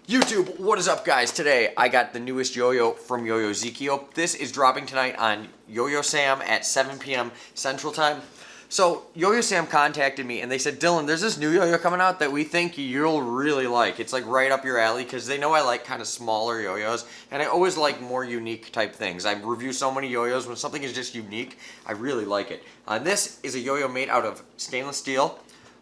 YouTube, what is up guys? Today I got the newest yo-yo from YoYo Zeekio. This is dropping tonight on Yo-Yo Sam at 7 p.m. Central Time. So YoYo Sam contacted me and they said, Dylan, there's this new yo-yo coming out that we think you'll really like. It's like right up your alley because they know I like kind of smaller yo-yos and I always like more unique type things. I review so many yo-yos. When something is just unique, I really like it. This is a yo-yo made out of stainless steel.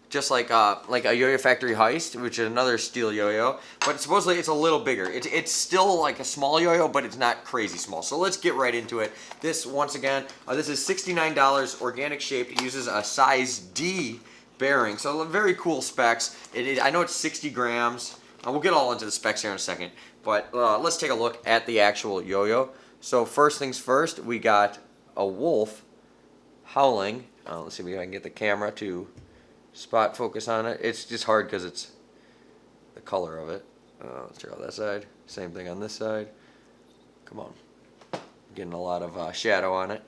Just like a Yo-Yo Factory Heist, which is another steel yo-yo, but supposedly it's a little bigger. It's still like a small yo-yo, but it's not crazy small. So let's get right into it. This, once again, this is $69, organic shaped. It uses a size D bearing, so very cool specs. I know it's 60 grams. We'll get all into the specs here in a second, but let's take a look at the actual yo-yo. So first things first, we got a wolf howling. Let's see if I can get the camera to spot focus on it. It's just hard because it's the color of it. Let's check out that side. Same thing on this side. Come on. Getting a lot of shadow on it.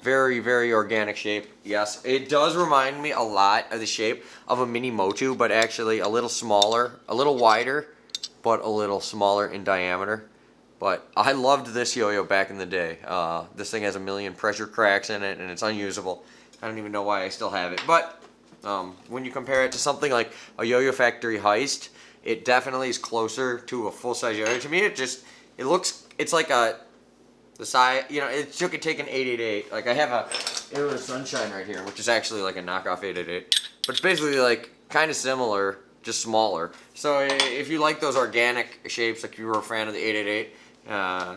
Very, very organic shape. Yes, it does remind me a lot of the shape of a mini Motu, but actually a little smaller, a little wider, but a little smaller in diameter. But I loved this yo-yo back in the day. This thing has a million pressure cracks in it and it's unusable. I don't even know why I still have it, but when you compare it to something like a Yo-Yo Factory Heist, it definitely is closer to a full-size yo-yo. To me, it's like the size, you know, it could take an 888. Like I have a Aero Sunshine right here, which is actually like a knockoff 888, but it's basically like kind of similar, just smaller. So if you like those organic shapes, like you were a fan of the 888,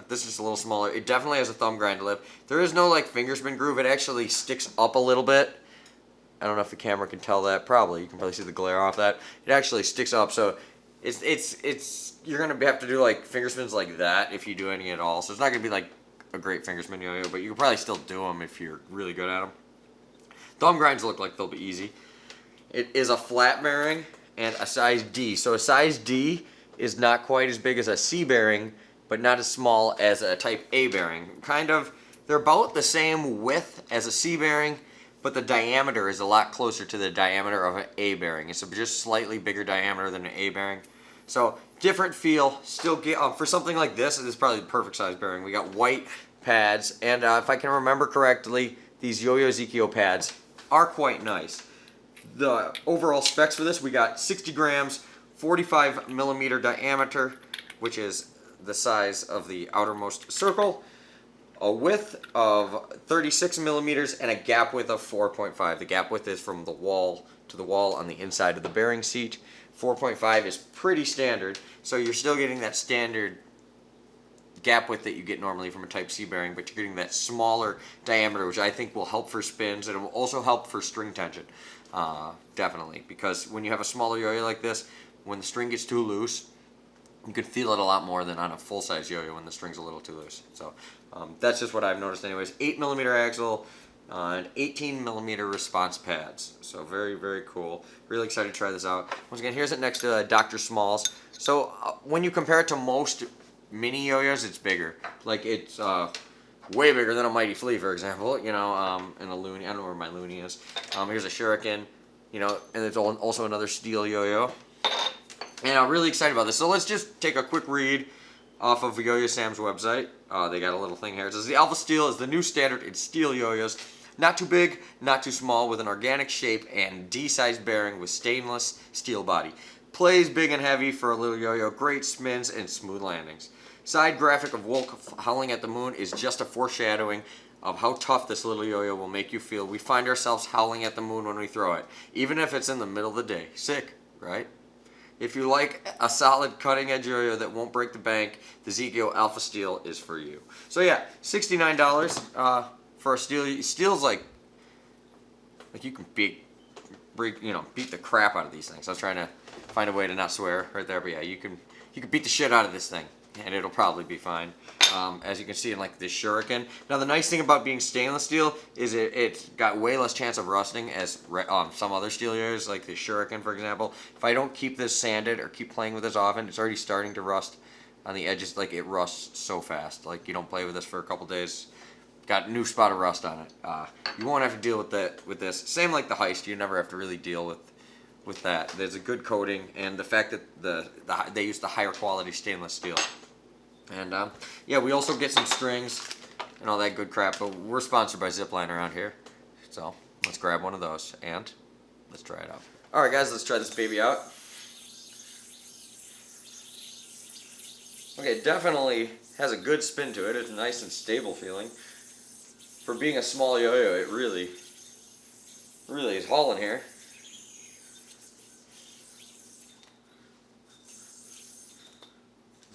this is just a little smaller. It definitely has a thumb grind lip. There is no like finger spin groove. It actually sticks up a little bit. I don't know if the camera can tell that. Probably. You can probably see the glare off that. It actually sticks up. So you're gonna have to do like finger spins like that if you do any at all. So it's not gonna be like a great finger spin yo-yo, but you can probably still do them if you're really good at them. Thumb grinds look like they'll be easy. It is a flat bearing and a size D. So a size D is not quite as big as a C bearing, but not as small as a type A bearing. They're about the same width as a C bearing, but the diameter is a lot closer to the diameter of an A bearing. It's just slightly bigger diameter than an A bearing. So different feel. Still get for something like this is probably the perfect size bearing. We got white pads, and if I can remember correctly, these YoYo Zeekio pads are quite nice. The overall specs for this, we got 60 grams, 45 millimeter diameter, which is the size of the outermost circle, a width of 36 millimeters, and a gap width of 4.5. The gap width is from the wall to the wall on the inside of the bearing seat. 4.5 is pretty standard, so you're still getting that standard gap width that you get normally from a Type C bearing, but you're getting that smaller diameter, which I think will help for spins, and it will also help for string tension, definitely, because when you have a smaller yo-yo like this, when the string gets too loose, you could feel it a lot more than on a full-size yo-yo when the string's a little too loose. So that's just what I've noticed anyways. 8 millimeter axle and 18 millimeter response pads. So very, very cool. Really excited to try this out. Once again, here's it next to Dr. Smalls. So when you compare it to most mini yo-yos, it's bigger. Like it's way bigger than a Mighty Flea, for example. You know, and a Looney. I don't know where my Looney is. Here's a Shuriken. You know, and there's also another steel yo-yo. And I'm really excited about this. So let's just take a quick read off of YoYo Sam's website. They got a little thing here. It says the Alpha Steel is the new standard in steel yo-yos. Not too big, not too small, with an organic shape and D-sized bearing with stainless steel body. Plays big and heavy for a little yo-yo. Great spins and smooth landings. Side graphic of wolf howling at the moon is just a foreshadowing of how tough this little yo-yo will make you feel. We find ourselves howling at the moon when we throw it, even if it's in the middle of the day. Sick, right? If you like a solid cutting-edge yo-yo that won't break the bank, the Zeekio Alpha Steel is for you. So yeah, $69 for a steel. Steel's like you can beat the crap out of these things. I was trying to find a way to not swear right there, but yeah, you can beat the shit out of this thing, and it'll probably be fine. As you can see in like this Shuriken. Now the nice thing about being stainless steel is it's got way less chance of rusting as some other steel yo-yos, like the Shuriken for example. If I don't keep this sanded or keep playing with this often, it's already starting to rust on the edges. Like it rusts so fast. Like you don't play with this for a couple days, got a new spot of rust on it. You won't have to deal with this. Same like the Heist, you never have to really deal with with that. There's a good coating, and the fact that they use the higher quality stainless steel. And yeah, we also get some strings and all that good crap, but we're sponsored by ZipLine around here. So let's grab one of those and let's try it out. All right, guys, let's try this baby out. Okay, it definitely has a good spin to it. It's nice and stable feeling. For being a small yo-yo, it really is hauling here.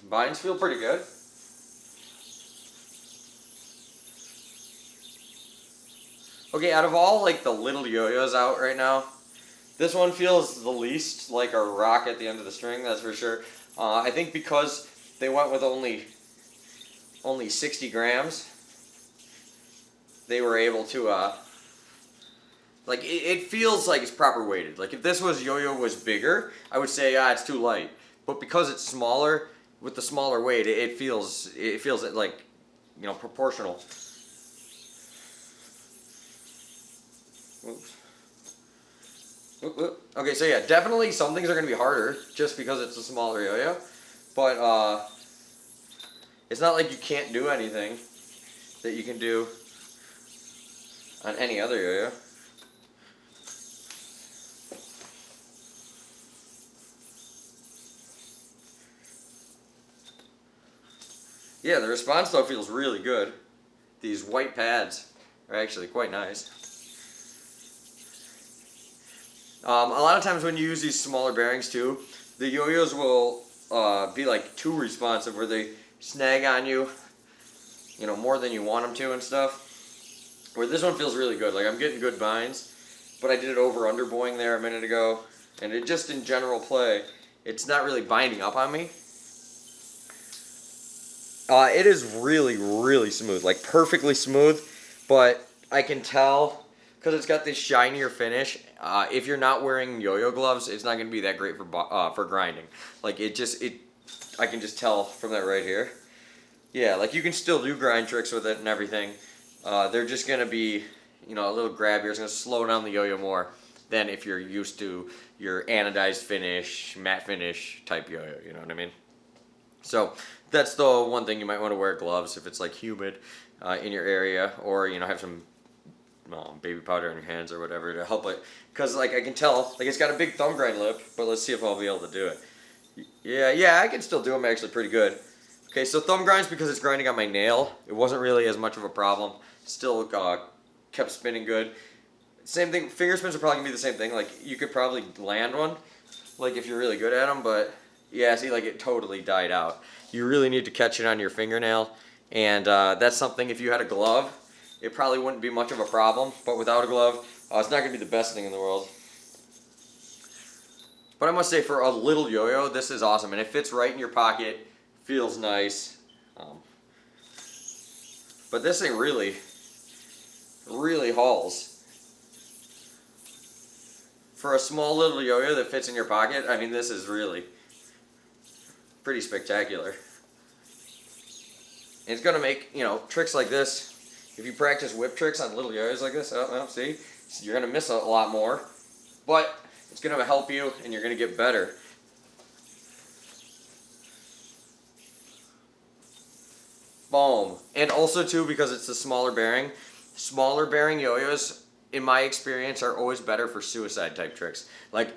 Binds feel pretty good. Okay, out of all like the little yo-yos out right now, this one feels the least like a rock at the end of the string, that's for sure. I think because they went with only 60 grams, they were able to, like, it feels like it's proper weighted. Like, if this yo-yo was bigger, I would say, it's too light. But because it's smaller, with the smaller weight, it feels like, you know, proportional. Oops. Okay, so yeah, definitely some things are going to be harder just because it's a smaller yo-yo. But it's not like you can't do anything that you can do on any other yo-yo. Yeah, the response though feels really good. These white pads are actually quite nice. A lot of times when you use these smaller bearings too, the yo-yos will be like too responsive where they snag on you, you know, more than you want them to and stuff. Where this one feels really good. Like, I'm getting good binds, but I did it over under buoying there a minute ago, and it just in general play, it's not really binding up on me. It is really smooth, like perfectly smooth, but I can tell because it's got this shinier finish. If you're not wearing yo-yo gloves, it's not going to be that great for grinding. Like, I can just tell from that right here. Yeah, like you can still do grind tricks with it and everything. They're just going to be, you know, a little grabbier. It's going to slow down the yo-yo more than if you're used to your anodized finish, matte finish type yo-yo, you know what I mean? So that's the one thing you might want to wear gloves if it's like humid in your area, or, you know, have some baby powder in your hands or whatever to help it. Because, like, I can tell, like, it's got a big thumb grind lip, but let's see if I'll be able to do it. Yeah, I can still do them actually pretty good. Okay, so thumb grinds, because it's grinding on my nail, it wasn't really as much of a problem. Still kept spinning good. Same thing, finger spins are probably going to be the same thing. Like, you could probably land one, like, if you're really good at them, but yeah, see, like, it totally died out. You really need to catch it on your fingernail, and that's something, if you had a glove, it probably wouldn't be much of a problem, but without a glove, it's not going to be the best thing in the world. But I must say, for a little yo-yo, this is awesome, and it fits right in your pocket, feels nice. But this thing really hauls. For a small little yo-yo that fits in your pocket, I mean, this is really pretty spectacular. And it's going to make, you know, tricks like this. If you practice whip tricks on little yo-yos like this, see, you're going to miss a lot more. But it's going to help you, and you're going to get better. Boom. And also, too, because it's a smaller bearing yo-yos, in my experience, are always better for suicide type tricks. Like,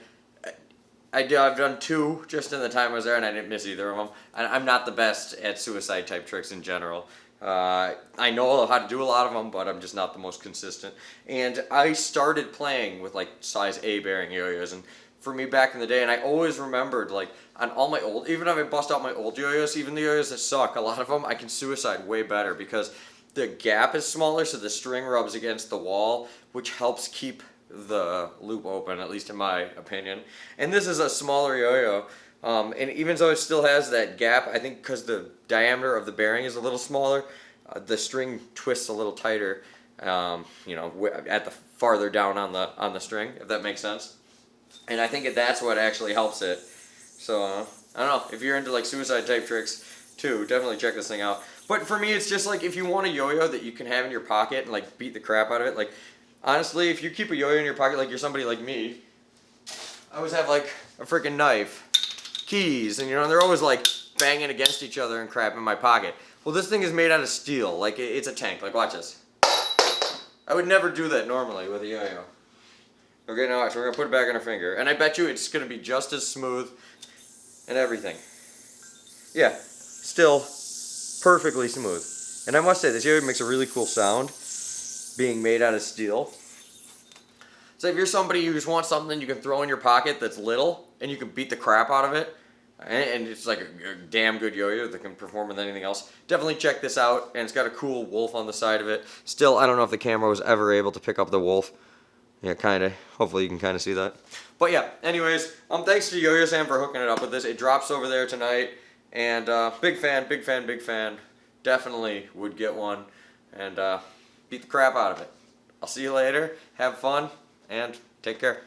I've done 2 just in the time I was there, and I didn't miss either of them. I'm not the best at suicide type tricks in general. I know how to do a lot of them, but I'm just not the most consistent. And I started playing with like size A bearing yo-yos, and for me back in the day, and I always remembered, like, on all my old, even if I bust out my old yo-yos, even the yo-yos that suck, a lot of them I can suicide way better because the gap is smaller, so the string rubs against the wall, which helps keep the loop open, at least in my opinion. And this is a smaller yo-yo, and even though it still has that gap, I think because the diameter of the bearing is a little smaller, the string twists a little tighter, you know, at the farther down on the string, if that makes sense. And I think that's what actually helps it. So I don't know, if you're into like suicide type tricks too, definitely check this thing out. But for me, it's just like, if you want a yo-yo that you can have in your pocket and like beat the crap out of it, like, honestly, if you keep a yo-yo in your pocket, like you're somebody like me, I always have like a freaking knife, keys, and you know, they're always like banging against each other and crap in my pocket. Well, this thing is made out of steel. Like, it's a tank. Like, watch this. I would never do that normally with a yo-yo. Okay, now watch. We're going to put it back on our finger. And I bet you it's going to be just as smooth and everything. Yeah, still perfectly smooth. And I must say, this yo-yo makes a really cool sound being made out of steel. So if you're somebody who just wants something you can throw in your pocket that's little and you can beat the crap out of it, and it's like a damn good yo-yo that can perform with anything else, definitely check this out. And it's got a cool wolf on the side of it. Still, I don't know if the camera was ever able to pick up the wolf. Yeah, kind of. Hopefully you can kind of see that. But yeah, anyways, thanks to Yo-Yo Sam for hooking it up with this. It drops over there tonight. And big fan, big fan, big fan. Definitely would get one and beat the crap out of it. I'll see you later. Have fun and take care.